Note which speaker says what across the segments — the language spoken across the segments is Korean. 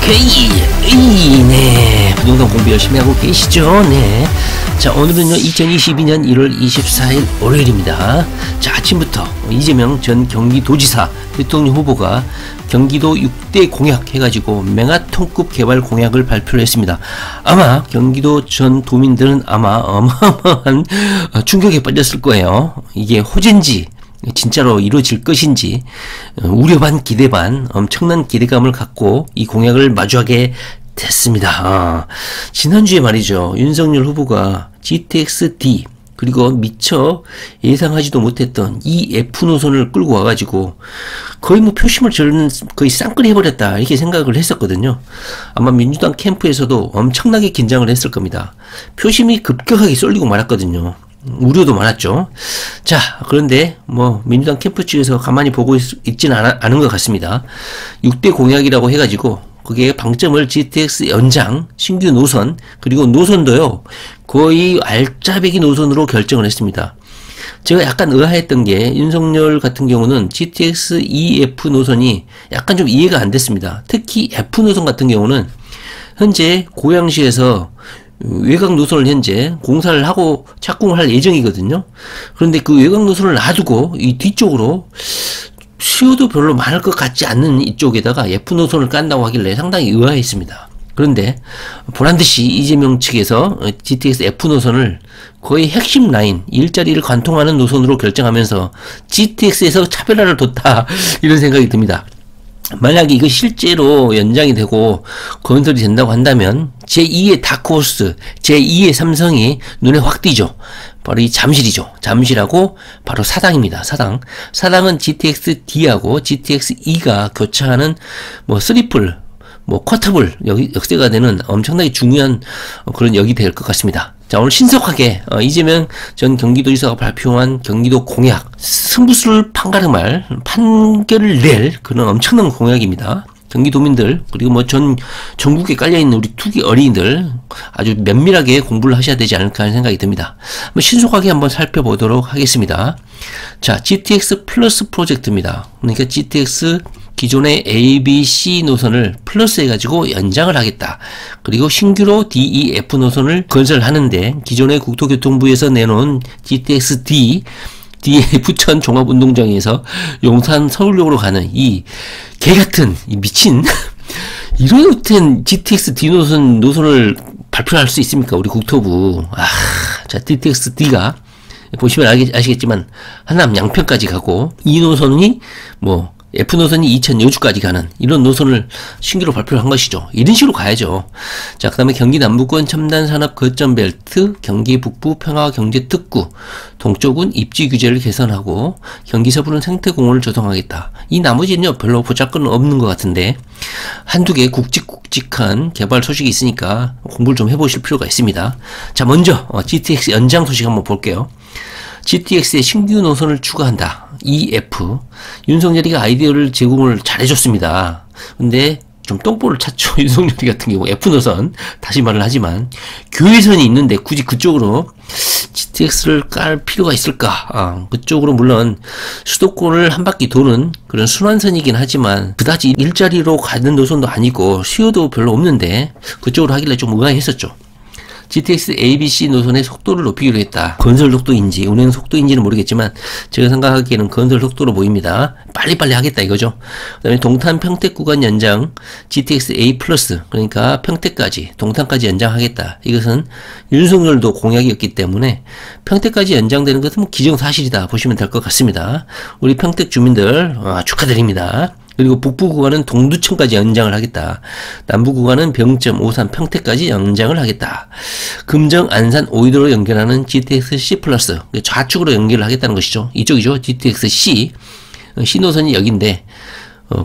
Speaker 1: 오케이. 네. 부동산 공부 열심히 하고 계시죠? 네. 자, 오늘은요, 2022년 1월 24일 월요일입니다. 자, 아침부터 이재명 전 경기도지사 대통령 후보가 경기도 6대 공약 해가지고 맹아통급 개발 공약을 발표를 했습니다. 아마 경기도 전 도민들은 아마 어마어마한 충격에 빠졌을 거예요. 이게 호재인지 진짜로 이루어질 것인지 우려 반 기대 반 엄청난 기대감을 갖고 이 공약을 마주하게 됐습니다. 지난주에 말이죠, 윤석열 후보가 GTX-D 그리고 미처 예상하지도 못했던 이 F 노선을 끌고 와가지고 거의 뭐 표심을 저는 거의 쌍끌이 해버렸다 이렇게 생각을 했었거든요. 아마 민주당 캠프에서도 엄청나게 긴장을 했을 겁니다. 표심이 급격하게 쏠리고 말았거든요. 우려도 많았죠. 자, 그런데 뭐 민주당 캠프 측에서 가만히 보고 있지는 않은 것 같습니다. 6대 공약이라고 해가지고 그게 방점을 GTX 연장, 신규 노선, 그리고 노선도요 거의 알짜배기 노선으로 결정을 했습니다. 제가 약간 의아했던 게 윤석열 같은 경우는 GTX EF 노선이 약간 좀 이해가 안 됐습니다. 특히 F 노선 같은 경우는 현재 고양시에서 외곽 노선을 현재 공사를 하고 착공을 할 예정이거든요. 그런데 그 외곽 노선을 놔두고 이 뒤쪽으로 수요도 별로 많을 것 같지 않는 이쪽에다가 F 노선을 깐다고 하길래 상당히 의아했습니다. 그런데 보란듯이 이재명 측에서 GTX F 노선을 거의 핵심 라인, 일자리를 관통하는 노선으로 결정하면서 GTX에서 차별화를 뒀다 이런 생각이 듭니다. 만약에 이거 실제로 연장이 되고 건설이 된다고 한다면 제2의 다크호스, 제2의 삼성이 눈에 확 띄죠. 바로 이 잠실이죠. 잠실하고 바로 사당입니다. 사당은 GTX-D하고 GTX-E가 교차하는 뭐 쓰리플, 뭐 쿼터블 역세가 되는 엄청나게 중요한 그런 역이 될 것 같습니다. 자, 오늘 신속하게 이재명 전 경기도지사가 발표한 경기도 공약, 승부수를 판결을 낼 그런 엄청난 공약입니다. 경기도민들 그리고 뭐 전국에 깔려있는 우리 투기 어린이들 아주 면밀하게 공부를 하셔야 되지 않을까 하는 생각이 듭니다. 한번 신속하게 한번 살펴보도록 하겠습니다. 자, GTX 플러스 프로젝트입니다. 그러니까 GTX 기존의 A, B, C 노선을 플러스 해가지고 연장을 하겠다. 그리고 신규로 D, E, F 노선을 건설하는데 기존의 국토교통부에서 내놓은 GTX-D 뒤에 부천 종합운동장에서 용산 서울역으로 가는 이 개같은 이 미친 이런 GTX-D 노선을 발표할 수 있습니까? 우리 국토부. 자, GTX-D가 보시면 아시겠지만 하남 양평까지 가고 이 노선이 뭐 F 노선이 이천 여주까지 가는 이런 노선을 신규로 발표를 한 것이죠. 이런 식으로 가야죠. 자, 그 다음에 경기 남부권 첨단산업 거점벨트, 경기 북부 평화경제특구, 동쪽은 입지 규제를 개선하고 경기 서부는 생태공원을 조성하겠다. 이 나머지는요 별로 보잘것은 없는 것 같은데 한두 개 굵직굵직한 개발 소식이 있으니까 공부를 좀 해보실 필요가 있습니다. 자, 먼저 GTX 연장 소식 한번 볼게요. GTX의 신규 노선을 추가한다. EF. 윤석열이가 아이디어를 제공을 잘해줬습니다. 근데 좀 똥볼을 찼죠. 윤석열이 같은 경우 F 노선. 다시 말을 하지만 교외선이 있는데 굳이 그쪽으로 GTX를 깔 필요가 있을까? 그쪽으로 물론 수도권을 한 바퀴 도는 그런 순환선이긴 하지만 그다지 일자리로 가는 노선도 아니고 수요도 별로 없는데 그쪽으로 하길래 좀 의아했었죠. GTX ABC 노선의 속도를 높이기로 했다. 건설 속도인지 운행 속도인지는 모르겠지만 제가 생각하기에는 건설 속도로 보입니다. 빨리빨리 하겠다 이거죠. 그 다음에 동탄 평택 구간 연장 GTX A 플러스, 그러니까 평택까지 동탄까지 연장하겠다. 이것은 윤석열도 공약이었기 때문에 평택까지 연장되는 것은 뭐 기정사실이다 보시면 될 것 같습니다. 우리 평택 주민들 축하드립니다. 그리고 북부 구간은 동두천까지 연장을 하겠다. 남부 구간은 병점, 오산, 평택까지 연장을 하겠다. 금정, 안산, 오이도로 연결하는 GTX-C 플러스, 좌측으로 연결을 하겠다는 것이죠. 이쪽이죠. GTX-C. C 노선이 여기인데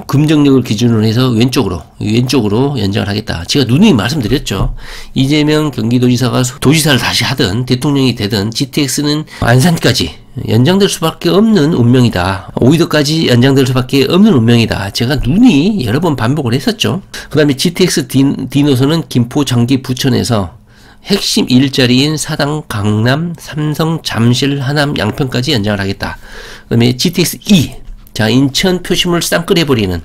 Speaker 1: 금정역을 기준으로 해서 왼쪽으로 연장을 하겠다. 제가 누누이 말씀드렸죠. 이재명 경기도지사가 도지사를 다시 하든 대통령이 되든 GTX는 안산까지 연장될 수밖에 없는 운명이다. 오이도까지 연장될 수밖에 없는 운명이다. 제가 누누이 여러 번 반복을 했었죠. 그 다음에 GTX-D 노선은 김포, 장기, 부천에서 핵심 일자리인 사당, 강남, 삼성, 잠실, 하남, 양평까지 연장을 하겠다. 그 다음에 GTX-E, 자, 인천 표심을 쌍끌해버리는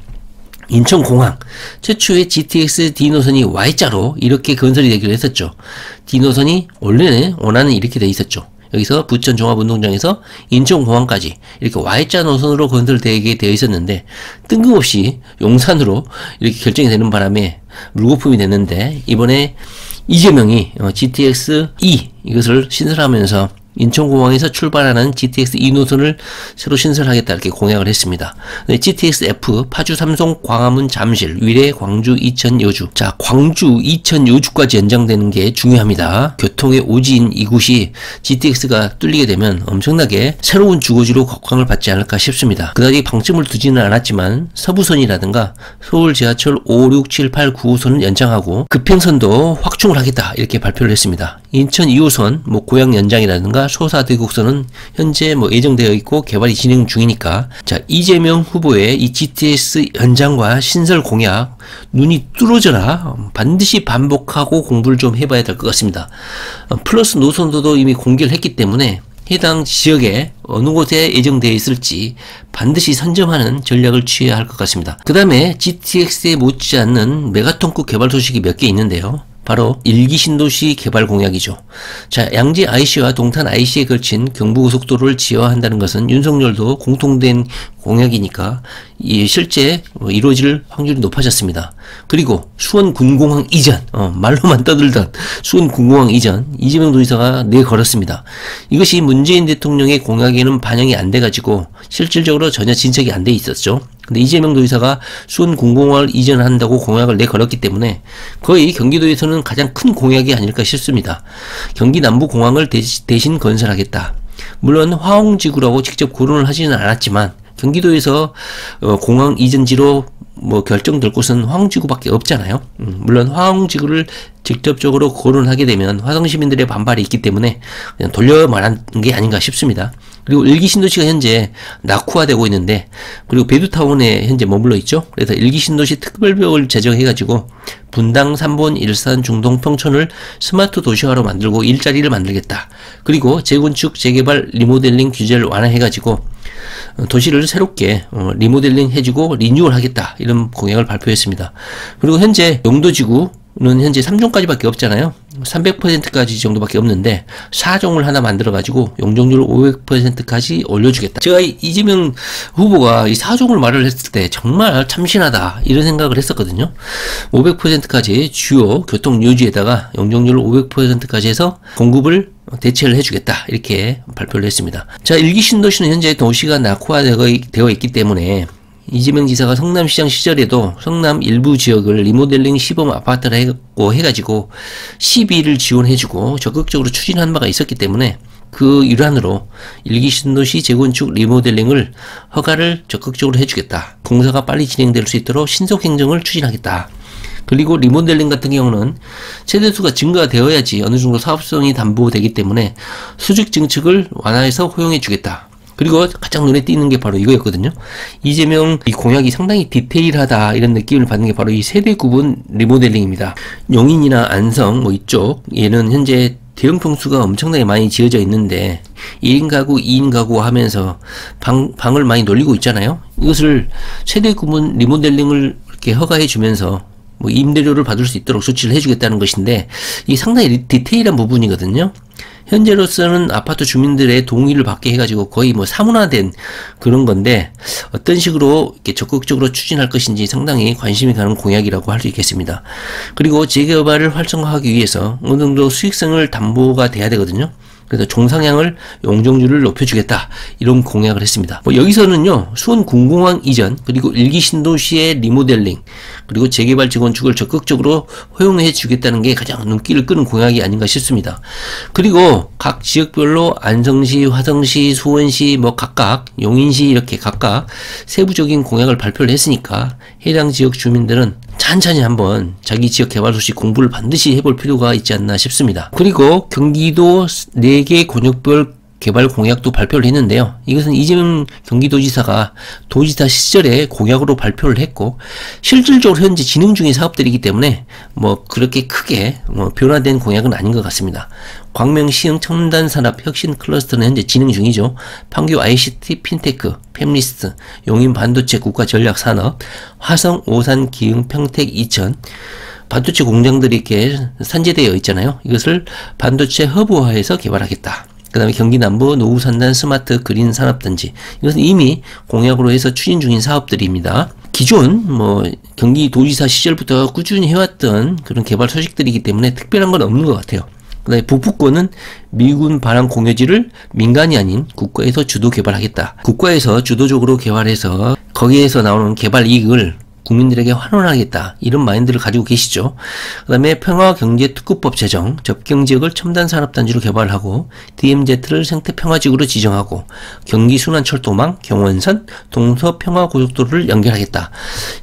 Speaker 1: 인천공항 최초의 GTX D노선이 Y자로 이렇게 건설이 되기로 했었죠. D노선이 원래는 원안은 이렇게 돼 있었죠. 여기서 부천 종합운동장에서 인천공항까지 이렇게 Y자 노선으로 건설되게 되어 있었는데 뜬금없이 용산으로 이렇게 결정이 되는 바람에 물거품이 됐는데 이번에 이재명이 GTX-E 이것을 신설하면서 인천공항에서 출발하는 GTX-E 노선을 새로 신설하겠다 이렇게 공약을 했습니다. GTX-F 파주 삼송 광화문 잠실 위례 광주 이천 여주 자 광주 이천 여주까지 연장되는 게 중요합니다. 교통의 오지인 이곳이 GTX가 뚫리게 되면 엄청나게 새로운 주거지로 각광을 받지 않을까 싶습니다. 그다지 방점을 두지는 않았지만 서부선이라든가 서울 지하철 5, 6, 7, 8, 9호선을 연장하고 급행선도 확충을 하겠다 이렇게 발표를 했습니다. 인천 2호선 고양 연장이라든가 소사대곡선은 현재 예정되어 있고 개발이 진행 중이니까 자 이재명 후보의 이 GTX 연장과 신설 공약 눈이 뚫어져라 반드시 반복하고 공부를 좀 해봐야 될 것 같습니다. 플러스 노선도도 이미 공개를 했기 때문에 해당 지역에 어느 곳에 예정되어 있을지 반드시 선점하는 전략을 취해야 할 것 같습니다. 그 다음에 GTX에 못지않는 메가톤급 개발 소식이 몇 개 있는데요. 바로 1기 신도시 개발 공약이죠. 자, 양재 IC와 동탄 IC에 걸친 경부고속도로를 지어한다는 것은 윤석열도 공통된 공약이니까 실제 이루어질 확률이 높아졌습니다. 그리고 수원 군공항 이전, 말로만 떠들던 수원 군공항 이전 이재명 도지사가 내걸었습니다. 이것이 문재인 대통령의 공약에는 반영이 안 돼가지고 실질적으로 전혀 진척이 안 돼 있었죠. 근데 이재명 도지사가 수원 군공항을 이전한다고 공약을 내걸었기 때문에 거의 경기도에서는 가장 큰 공약이 아닐까 싶습니다. 경기 남부 공항을 대신 건설하겠다. 물론 화홍지구라고 직접 거론을 하지는 않았지만 경기도에서 공항 이전지로 결정될 곳은 화홍지구밖에 없잖아요. 물론 화홍지구를 직접적으로 거론하게 되면 화성 시민들의 반발이 있기 때문에 그냥 돌려 말한 게 아닌가 싶습니다. 그리고 1기 신도시가 현재 낙후화되고 있는데 그리고 베두타운에 현재 머물러 있죠. 그래서 1기 신도시 특별법을 제정해가지고 분당, 삼본, 일산, 중동, 평촌을 스마트 도시화로 만들고 일자리를 만들겠다. 그리고 재건축, 재개발, 리모델링 규제를 완화해가지고 도시를 새롭게 리모델링 해주고 리뉴얼 하겠다 이런 공약을 발표했습니다. 그리고 현재 용도지구는 현재 3종까지밖에 없잖아요. 300%까지 정도밖에 없는데 4종을 하나 만들어가지고 용적률을 500%까지 올려주겠다. 제가 이재명 후보가 이 4종을 말을 했을 때 정말 참신하다 이런 생각을 했었거든요. 500%까지 주요 교통 요지에다가 용적률을 500%까지 해서 공급을 대체를 해주겠다 이렇게 발표를 했습니다. 자, 1기 신도시는 현재 도시가 낙후화되어 있기 때문에 이재명 지사가 성남시장 시절에도 성남 일부 지역을 리모델링 시범 아파트를 해가지고 시비를 지원해주고 적극적으로 추진한 바가 있었기 때문에 그 일환으로 1기 신도시 재건축 리모델링을 허가를 적극적으로 해주겠다. 공사가 빨리 진행될 수 있도록 신속행정을 추진하겠다. 그리고 리모델링 같은 경우는 세대수가 증가되어야지 어느 정도 사업성이 담보되기 때문에 수직 증축을 완화해서 허용해 주겠다. 그리고 가장 눈에 띄는 게 바로 이거였거든요. 이재명 이 공약이 상당히 디테일하다 이런 느낌을 받는 게 바로 이 세대 구분 리모델링입니다. 용인이나 안성 이쪽 얘는 현재 대형 평수가 엄청나게 많이 지어져 있는데 1인 가구, 2인 가구 하면서 방을 많이 놀리고 있잖아요. 이것을 세대 구분 리모델링을 이렇게 허가해 주면서 임대료를 받을 수 있도록 조치를 해주겠다는 것인데 이게 상당히 디테일한 부분이거든요. 현재로서는 아파트 주민들의 동의를 받게 해가지고 거의 사문화된 그런 건데 어떤 식으로 이렇게 적극적으로 추진할 것인지 상당히 관심이 가는 공약이라고 할 수 있겠습니다. 그리고 재개발을 활성화하기 위해서 어느 정도 수익성을 담보가 돼야 되거든요. 그래서 종상향을 용적률을 높여주겠다 이런 공약을 했습니다. 여기서는요 수원 군공항 이전 그리고 1기 신도시의 리모델링 그리고 재개발 재건축을 적극적으로 허용해 주겠다는 게 가장 눈길을 끄는 공약이 아닌가 싶습니다. 그리고 각 지역별로 안성시, 화성시, 수원시 각각 용인시 이렇게 각각 세부적인 공약을 발표를 했으니까 해당 지역 주민들은 찬찬히 한번 자기 지역 개발 소식 공부를 반드시 해볼 필요가 있지 않나 싶습니다. 그리고 경기도 4개 권역별 개발 공약도 발표를 했는데요. 이것은 이재명 경기도지사가 도지사 시절에 공약으로 발표를 했고 실질적으로 현재 진행 중인 사업들이기 때문에 뭐 그렇게 크게 변화된 공약은 아닌 것 같습니다. 광명시흥 첨단산업 혁신 클러스터는 현재 진행 중이죠. 판교 ICT 핀테크, 팹리스트, 용인 반도체 국가전략산업, 화성, 오산, 기흥, 평택, 이천 반도체 공장들이 이렇게 산재되어 있잖아요. 이것을 반도체 허브화해서 개발하겠다. 그 다음에 경기 남부 노후산단 스마트 그린 산업단지, 이것은 이미 공약으로 해서 추진 중인 사업들입니다. 기존 경기도지사 시절부터 꾸준히 해왔던 그런 개발 소식들이기 때문에 특별한 건 없는 것 같아요. 그 다음에 북부권은 미군 반환 공여지를 민간이 아닌 국가에서 주도 개발하겠다. 국가에서 주도적으로 개발해서 거기에서 나오는 개발 이익을 국민들에게 환원하겠다. 이런 마인드를 가지고 계시죠. 그 다음에 평화경제특구법 제정, 접경지역을 첨단산업단지로 개발하고 DMZ를 생태평화지구로 지정하고 경기순환철도망, 경원선, 동서평화고속도로를 연결하겠다.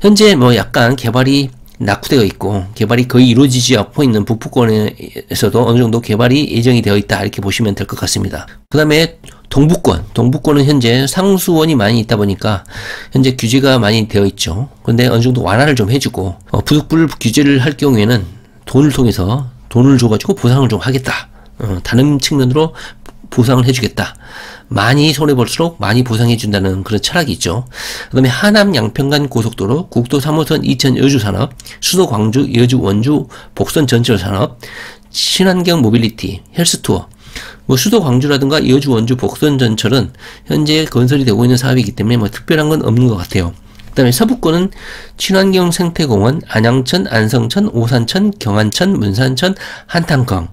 Speaker 1: 현재 약간 개발이 낙후되어 있고 개발이 거의 이루어지지 않고 있는 북부권에서도 어느 정도 개발이 예정이 되어 있다, 이렇게 보시면 될 것 같습니다. 그 다음에 동부권은 현재 상수원이 많이 있다 보니까 현재 규제가 많이 되어 있죠. 그런데 어느 정도 완화를 좀 해주고 부득불 규제를 할 경우에는 돈을 통해서 돈을 줘가지고 보상을 좀 하겠다. 다른 측면으로 보상을 해주겠다. 많이 손해볼수록 많이 보상해준다는 그런 철학이 있죠. 그 다음에 하남 양평간 고속도로, 국도 3호선 이천 여주 산업, 수도 광주, 여주, 원주, 복선 전철 산업, 친환경 모빌리티, 헬스투어, 수도 광주라든가 여주, 원주, 복선 전철은 현재 건설이 되고 있는 사업이기 때문에 특별한 건 없는 것 같아요. 그 다음에 서부권은 친환경 생태공원, 안양천, 안성천, 오산천, 경안천, 문산천, 한탄강.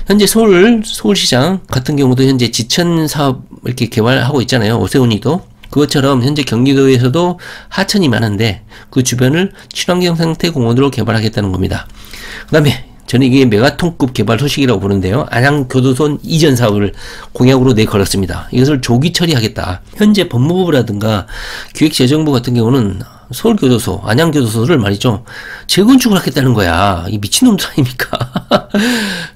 Speaker 1: 현재 서울시장 같은 경우도 현재 지천 사업 이렇게 개발하고 있잖아요. 오세훈이도. 그것처럼 현재 경기도에서도 하천이 많은데 그 주변을 친환경 생태공원으로 개발하겠다는 겁니다. 그 다음에 저는 이게 메가톤급 개발 소식이라고 보는데요. 안양교도소 이전 사업을 공약으로 내걸었습니다. 이것을 조기 처리하겠다. 현재 법무부라든가 기획재정부 같은 경우는 서울교도소, 안양교도소를 말이죠, 재건축을 하겠다는 거야. 이 미친놈들 아닙니까?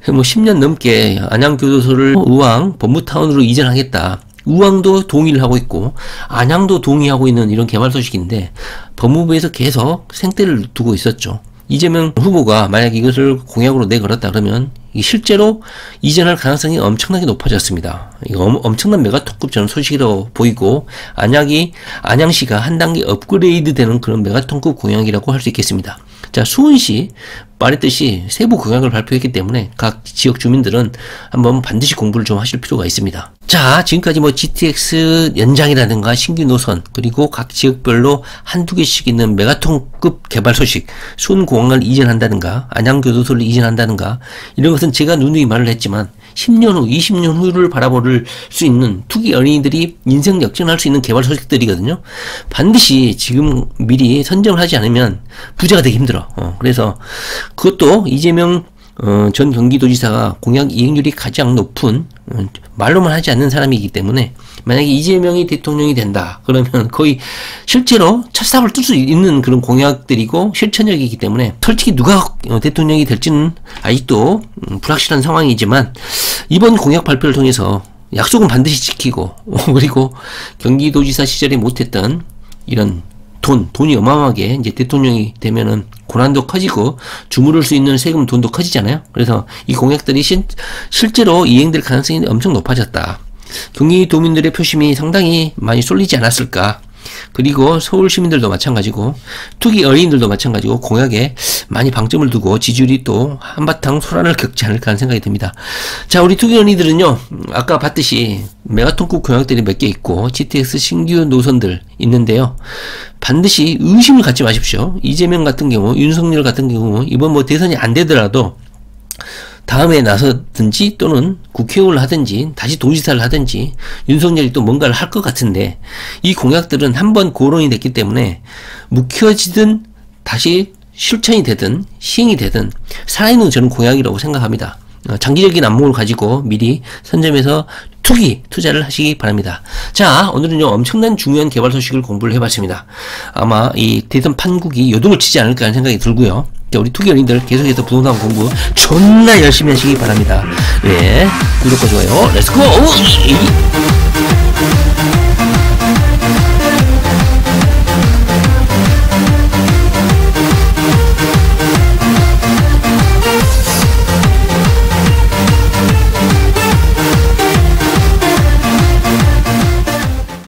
Speaker 1: 10년 넘게 안양교도소를 의왕 법무타운으로 이전하겠다. 의왕도 동의를 하고 있고 안양도 동의하고 있는 이런 개발 소식인데 법무부에서 계속 생떼를 두고 있었죠. 이재명 후보가 만약 이것을 공약으로 내걸었다 그러면 실제로 이전할 가능성이 엄청나게 높아졌습니다. 이거 엄청난 메가톤급 저는 소식이라고 보이고 안양시가 한 단계 업그레이드 되는 그런 메가톤급 공약이라고 할 수 있겠습니다. 자, 수원시 말했듯이 세부 공약을 발표했기 때문에 각 지역 주민들은 한번 반드시 공부를 좀 하실 필요가 있습니다. 자, 지금까지 GTX 연장이라든가 신규 노선, 그리고 각 지역별로 한두 개씩 있는 메가톤급 개발 소식, 수원공항을 이전한다든가 안양교도소를 이전한다든가 이런 것은 제가 누누이 말을 했지만 10년 후, 20년 후를 바라볼 수 있는 투기 어린이들이 인생 역전할 수 있는 개발 소식들이거든요. 반드시 지금 미리 선정을 하지 않으면 부자가 되기 힘들어. 그래서 그것도 이재명 전 경기도지사가 공약 이행률이 가장 높은, 말로만 하지 않는 사람이기 때문에 만약에 이재명이 대통령이 된다 그러면 거의 실제로 첫삽을 뜰 수 있는 그런 공약들이고 실천력이기 때문에 솔직히 누가 대통령이 될지는 아직도 불확실한 상황이지만 이번 공약 발표를 통해서 약속은 반드시 지키고 그리고 경기도지사 시절에 못했던 이런 돈이 어마어마하게 이제 대통령이 되면은 고난도 커지고 주무를 수 있는 세금 돈도 커지잖아요. 그래서 이 공약들이 실제로 이행될 가능성이 엄청 높아졌다. 경기도민들의 표심이 상당히 많이 쏠리지 않았을까. 그리고 서울 시민들도 마찬가지고 투기 어린이들도 마찬가지고 공약에 많이 방점을 두고 지지율이 또 한바탕 소란을 겪지 않을까 하는 생각이 듭니다. 자, 우리 투기 어린이들은요, 아까 봤듯이 메가톤급 공약들이 몇 개 있고 GTX 신규 노선들 있는데요, 반드시 의심을 갖지 마십시오. 이재명 같은 경우, 윤석열 같은 경우 이번 대선이 안 되더라도 다음에 나서든지 또는 국회의원을 하든지 다시 도지사를 하든지 윤석열이 또 뭔가를 할 것 같은데 이 공약들은 한번 거론이 됐기 때문에 묵혀지든 다시 실천이 되든 시행이 되든 살아있는 저는 공약이라고 생각합니다. 장기적인 안목을 가지고 미리 선점해서 투자를 하시기 바랍니다. 자, 오늘은요, 엄청난 중요한 개발 소식을 공부를 해봤습니다. 아마 이 대선 판국이 요동을 치지 않을까 하는 생각이 들고요. 자, 우리 투기 연인들 계속해서 부동산 공부 존나 열심히 하시기 바랍니다. 예, 구독과 좋아요, 렛츠고!